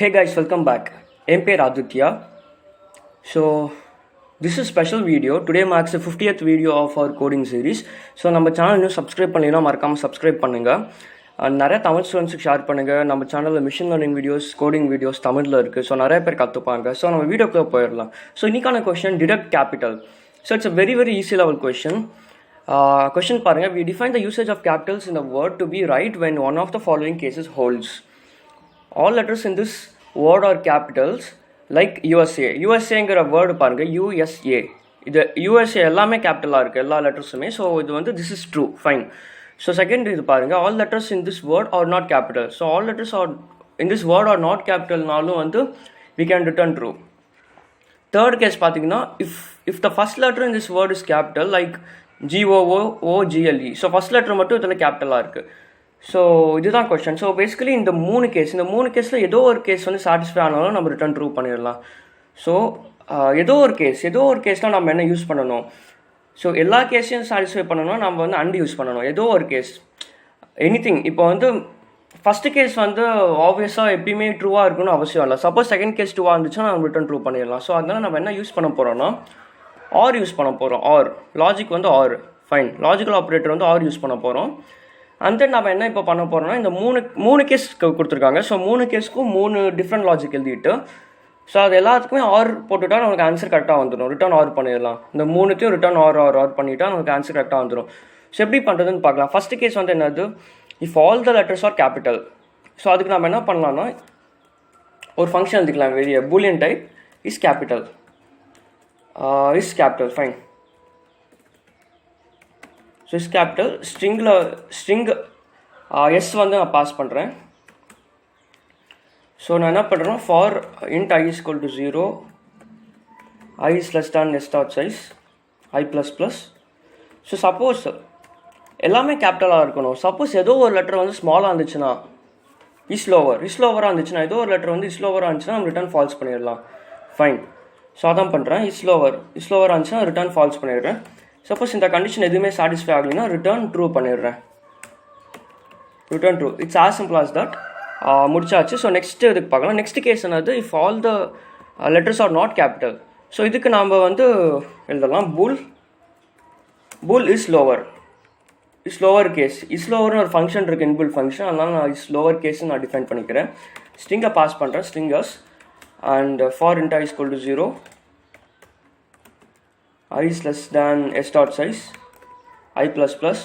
Hey guys, welcome back. I'm Aditya. So this is a special video. Today marks the 50th video of our coding series. So நம்ம channel இன்னும் subscribe பண்ணலைன்னா மறக்காமல் subscribe பண்ணுங்கள். நிறைய தமிழ் ஸ்டூடெண்ட்ஸுக்கு share பண்ணுங்கள். நம்ம சேனலில் machine learning videos, coding videos தமிழில் இருக்குது. ஸோ நிறைய பேர் கற்றுப்பாங்க. ஸோ நம்ம வீடியோக்குள்ளே போயிடலாம். ஸோ இன்னைக்கான question detect capital. So it's a very easy level question. Question பாருங்க. We define the usage of capitals in a word to be right when one of the following cases holds. All letters in this word are capitals like USA. USAங்கிற word பாருங்க, USA. இது USA எல்லாமே கேபிட்டலாக இருக்குது, எல்லா லெட்டர்ஸுமே. So இது வந்து this is true, fine. So second இது பாருங்க, all letters in this word are not capital. So all letters are in this word are not capitalனாலும் வந்து we can return true. Third case பார்த்தீங்கன்னா, if the first letter in this word is capital like GOOGLE. So first letter மட்டும் இதில் கேபிட்டலாக இருக்குது. So இதுதான் question. So basically இந்த மூணு கேஸில் ஏதோ ஒரு கேஸ் வந்து சாட்டிஸ்ஃபை ஆனாலும் நம்ம ரிட்டர்ன் ட்ரூ பண்ணிடலாம். ஸோ ஏதோ ஒரு கேஸ்னால் நம்ம என்ன யூஸ் பண்ணணும்? ஸோ எல்லா கேஸையும் சாட்டிஸ்ஃபை பண்ணணும், நம்ம வந்து அண்ட் யூஸ் பண்ணணும். ஏதோ ஒரு கேஸ் எனிதிங். இப்போ வந்து ஃபஸ்ட்டு கேஸ் வந்து ஆப்வியஸாக எப்பயுமே ட்ரூவாக இருக்குன்னு அவசியம் இல்லை. சப்போஸ் செகண்ட் கேஸ் ட்ரூவாக இருந்துச்சுன்னா நம்ம ரிட்டர்ன் ட்ரூ பண்ணிடலாம். ஸோ அதனால் நம்ம என்ன யூஸ் பண்ண போகிறோம்னா ஆர் யூஸ் பண்ண போகிறோம். ஆர் லாஜிக் வந்து ஆர், ஃபைன். லாஜிக்கல் ஆப்ரேட்டர் வந்து ஆர் யூஸ் பண்ண போகிறோம். அண்ட் தென் நம்ம என்ன இப்போ பண்ண போகிறோம்னா, இந்த மூணு கேஸ் கொடுத்துருக்காங்க. ஸோ மூணு கேஸ்க்கும் 3 டிஃப்ரெண்ட் லாஜிக் எழுதிட்டு, ஸோ அது எல்லாத்துக்குமே ஆர் போட்டுவிட்டா நமக்கு ஆன்சர் கரெக்டாக வந்துடும். ரிட்டர்ன் ஆர் பண்ணிடலாம். இந்த மூணுத்தையும் ரிட்டர்ன் ஆர் பண்ணிவிட்டா நமக்கு ஆன்சர் கரெக்டாக வந்துடும். ஸோ எப்படி பண்ணுறதுன்னு பார்க்கலாம். ஃபஸ்ட்டு கேஸ் வந்து என்னது, if all the letters are capital. So அதுக்கு நம்ம என்ன பண்ணலாம்னா, ஒரு ஃபங்க்ஷன் எழுதிக்கலாம். Very boolean type is capital, fine. So is capital. String S வந்து நான் பாஸ் பண்ணுறேன். ஸோ நான் என்ன பண்ணுறேன், for int I is equal to 0, I is less than s dot size, I plus plus. So suppose எல்லாமே கேபிட்டலாக இருக்கணும். Suppose ஏதோ ஒரு லெட்டர் வந்து ஸ்மாலாக இருந்துச்சுன்னா இஸ்லோவராக இருந்துச்சுன்னா, ஏதோ ஒரு லெட்டர் வந்து இஸ்லோவராக இருந்துச்சுன்னா நம்ம ரிட்டர்ன் ஃபால்ஸ் பண்ணிடலாம், ஃபைன். ஸோ அதான் பண்ணுறேன். இஸ்லோவராக இருந்துச்சுன்னா ரிட்டர்ன் ஃபால்ஸ் பண்ணிடுறேன். சப்போஸ் இந்த கண்டிஷன் எதுவுமே சாட்டிஸ்ஃபை ஆகலைன்னா ரிட்டர்ன் ட்ரூ பண்ணிடுறேன். Return true. It's as simple as that. முடிச்சாச்சு. ஸோ நெக்ஸ்ட் இதுக்கு பார்க்கலாம். நெக்ஸ்ட் கேஸ் என்னது, if all the letters are not capital. So இதுக்கு நாம் வந்து எழுதலாம் புல் இஸ் லோவர் கேஸ். லோவர்னு ஒரு ஃபங்க்ஷன் இருக்குது, இன்பில்ட் ஃபங்க்ஷன். அதனால நான் லோவர் கேஸ் நான் டிஃபைன் பண்ணிக்கிறேன். ஸ்ட்ரிங்கை பாஸ் பண்ணுறேன், stringers. And for int I is equal to 0, I is less than s dot size, I plus plus.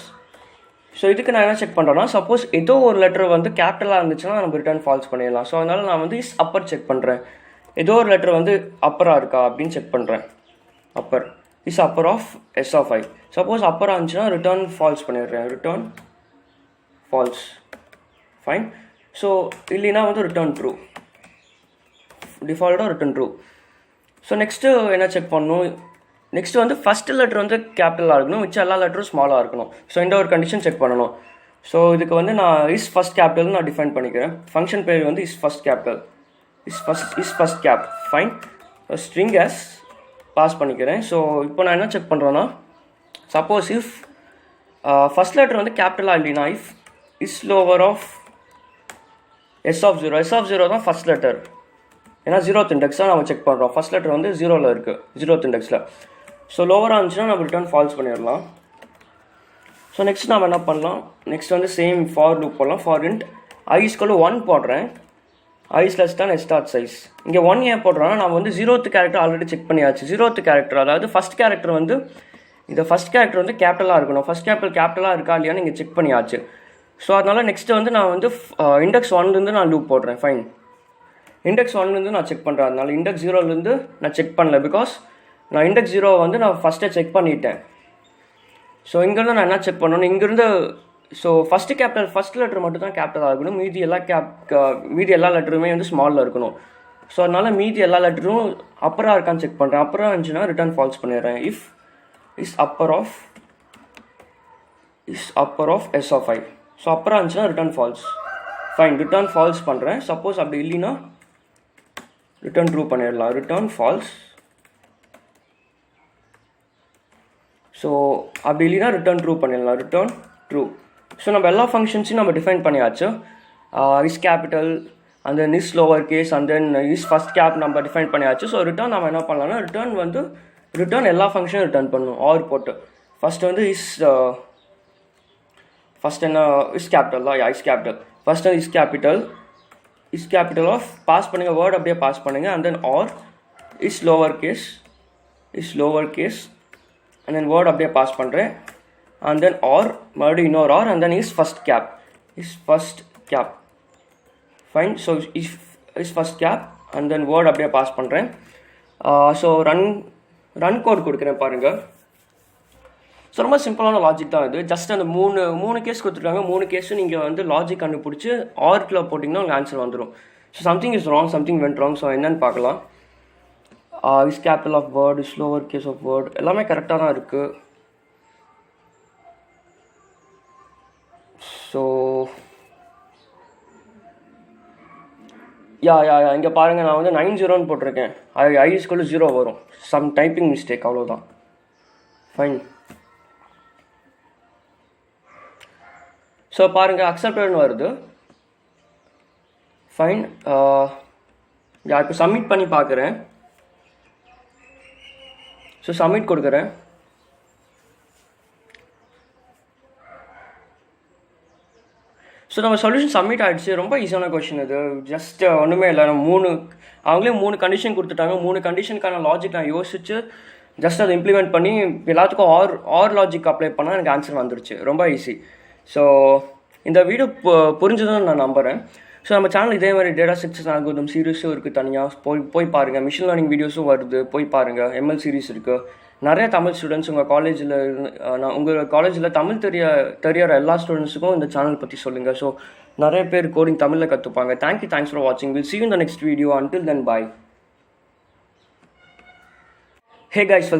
So இதுக்கு நான் என்ன செக் பண்ணுறேன்னா, சப்போஸ் ஏதோ ஒரு லெட்டர் வந்து கேபிட்டலாக இருந்துச்சுன்னா நம்ம ரிட்டர்ன் ஃபால்ஸ் பண்ணிடலாம். ஸோ அதனால் நான் வந்து இஸ் அப்பர் செக் பண்ணுறேன். ஏதோ ஒரு லெட்டர் வந்து அப்பராக இருக்கா அப்படின்னு செக் பண்ணுறேன். Upper is upper of s of I. Suppose அப்பராக இருந்துச்சுன்னா ரிட்டர்ன் ஃபால்ஸ் பண்ணிடுறேன். Return false, fine. ஸோ இல்லைன்னா வந்து ரிட்டர்ன் ட்ரூ. டிஃபால்ட்டாக ரிட்டர்ன் ட்ரூ. ஸோ நெக்ஸ்ட்டு என்ன செக் பண்ணணும், நெக்ஸ்ட் வந்து ஃபஸ்ட்டு லெட்டர் வந்து கேபிட்டலாக இருக்கணும், மிச்சம் எல்லா லெட்டரும் ஸ்மாலாக இருக்கணும். ஸோ இந்த ஒரு கண்டிஷன் செக் பண்ணணும். ஸோ இதுக்கு வந்து நான் இஸ் ஃபஸ்ட் கேபிட்டல்னு நான் டிஃபைன் பண்ணிக்கிறேன். ஃபங்க்ஷன் பேர் வந்து is first capital, is first cap, fine. String S pass பண்ணிக்கிறேன். ஸோ இப்போ நான் என்ன செக் பண்ணுறேன்னா, சப்போஸ் இஃப் ஃபஸ்ட் லெட்டர் வந்து கேபிட்டலாக இல்லைன்னா, if is lower of s of 0 தான் ஃபஸ்ட் லெட்டர். ஏன்னா 0th இண்டெக்ஸ் தான் நம்ம செக் பண்ணுறோம். ஃபஸ்ட் லெட்டர் வந்து 0ல் இருக்குது, 0th இண்டெக்ஸில். ஸோ லோவராக இருந்துச்சுன்னா நம்ம ரிட்டர்ன் ஃபால்ஸ் பண்ணிடலாம். ஸோ நெக்ஸ்ட் நம்ம என்ன பண்ணலாம், நெக்ஸ்ட் வந்து சேம் ஃபார் லூப் போடலாம். For int I is equal to 1 போடுறேன், I is less than s dot size. இங்கே 1 ஏன் போடுறோன்னா, நம்ம வந்து 0th கேரக்டர் ஆல்ரெடி செக் பண்ணியாச்சு. 0th கேரக்டர், அதாவது ஃபஸ்ட் கேரக்டர் வந்து இந்த ஃபஸ்ட் கேரக்டர் வந்து கேபிட்டலாக இருக்கணும். ஃபஸ்ட் கேபிட்டலாக இருக்கா இல்லையான்னு இங்கே செக் பண்ணியாச்சு. ஸோ அதனால் நெக்ஸ்ட்டு வந்து நான் வந்து இண்டெக்ஸ் 1லேருந்து நான் லூப் போடுறேன், ஃபைன். இண்டெக்ஸ் 1லேருந்து நான் செக் பண்ணுறேன். அதனால இண்டெக்ஸ் 0லேருந்து நான் செக் பண்ணல, பிகாஸ் நான் இண்டெக்ஸ் 0 வந்து நான் ஃபஸ்ட்டே செக் பண்ணிட்டேன். ஸோ இங்கேருந்து நான் என்ன செக் பண்ணணும், இங்கேருந்து ஸோ ஃபஸ்ட் லெட்டர் மட்டும் தான் கேபிட்டலாக இருக்கணும், மீதி எல்லா லெட்டருமே வந்து ஸ்மாலில் இருக்கணும். ஸோ அதனால் மீதி எல்லா லெட்டரும் அப்பராக இருக்கான்னு செக் பண்ணுறேன். அப்பராக இருந்துச்சுன்னா ரிட்டர்ன் ஃபால்ஸ் பண்ணிடுறேன். If is upper of s of I. So அப்பராக இருந்துச்சுன்னா return false, fine. Return false பண்ணுறேன். சப்போஸ் அப்படி இல்லைன்னா ரிட்டர்ன் ட்ரூ பண்ணிடலாம், ரிட்டர்ன் ஃபால்ஸ். ஸோ அப்படி இல்லைன்னா ரிட்டர்ன் ட்ரூ பண்ணிடலாம், ரிட்டர்ன் ட்ரூ. ஸோ நம்ம எல்லா ஃபங்க்ஷன்ஸையும் நம்ம டிஃபைன் பண்ணியாச்சு. Is capital, and then is lower case and then is first cap நம்ம டிஃபைன் பண்ணியாச்சு. ஸோ ரிட்டர்ன் நம்ம என்ன பண்ணலாம்னா ரிட்டர்ன் எல்லா ஃபங்க்ஷனும் ரிட்டர்ன் பண்ணணும் ஆர் போட்டு. ஃபர்ஸ்ட் வந்து ஃபர்ஸ்ட் என்ன இஸ் கேபிட்டல் தான், இஸ் கேபிட்டல். ஃபர்ஸ்ட் வந்து இஸ் கேபிட்டல் ஆஃப் பாஸ் பண்ணுங்கள், வேர்ட் அப்படியே பாஸ் பண்ணுங்கள். And then or is lower case and then word அப்படியே பாஸ் பண்ணுறேன். அண்ட் தென் ஆர் மறுபடியும் இன்னொரு or and then is first cap fine. So is first cap and then word அப்படியே pass பண்ணுறேன். So run code கொடுக்குறேன் பாருங்கள். So ரொம்ப சிம்பிளான லாஜிக் தான் இது. ஜஸ்ட் அந்த மூணு கேஸ் கொடுத்துருக்காங்க. 3 கேஸும் நீங்கள் வந்து லாஜிக் கண்டுபிடிச்சி ஆர்க்கில் போட்டிங்கன்னா உங்களுக்கு ஆன்சர் வந்துடும். So something is wrong, something went wrong. So என்னன்னு பார்க்கலாம். Is capital of word, is lower case of word எல்லாமே கரெக்டாக தான் இருக்குது. ஸோ இங்கே பாருங்கள், நான் வந்து 90 போட்டிருக்கேன். I = 0 வரும். சம் டைப்பிங் மிஸ்டேக், அவ்வளோதான். ஃபைன். ஸோ பாருங்கள் அக்செப்டட்னு வருது. ஃபைன். இப்போ சப்மிட் பண்ணி பார்க்குறேன். ஸோ சப்மிட் கொடுக்குறேன். ஸோ நம்ம சொல்யூஷன் சப்மிட் ஆகிடுச்சு. ரொம்ப ஈஸியான கொஷின் இது. ஜஸ்ட் ஒன்றுமே இல்லை. அவங்களே 3 கண்டிஷன் கொடுத்துட்டாங்க. 3 கண்டிஷனுக்கான லாஜிக் நான் யோசிச்சு ஜஸ்ட் அதை இம்ப்ளிமெண்ட் பண்ணி எல்லாத்துக்கும் ஆர் லாஜிக் அப்ளை பண்ணால் எனக்கு ஆன்சர் வந்துருச்சு. ரொம்ப ஈஸி. ஸோ இந்த வீடியோ புரிஞ்சதுன்னு நான் நம்புகிறேன். ஸோ நம்ம சேனல் இதே மாதிரி டேட்டா ஸ்ட்ரக்சர்ஸ் அல்காரிதம் சீரிஸும் இருக்குது தனியாக. போய் பாருங்கள். மிஷின் லேர்னிங் வீடியோஸும் வருது, போய் பாருங்கள். ML சீரிஸ் இருக்குது. நிறைய தமிழ் ஸ்டூடெண்ட்ஸ் உங்கள் காலேஜில் தமிழ் தெரியாத எல்லா ஸ்டூடெண்ட்ஸுக்கும் இந்த சேனல் பற்றி சொல்லுங்கள். ஸோ நிறைய பேர் கோடிங் தமிழில் கற்றுப்பாங்க. தேங்க்ஸ் ஃபார் வாட்சிங். Will see you in the next video. Until then, bye. Hey guys, welcome.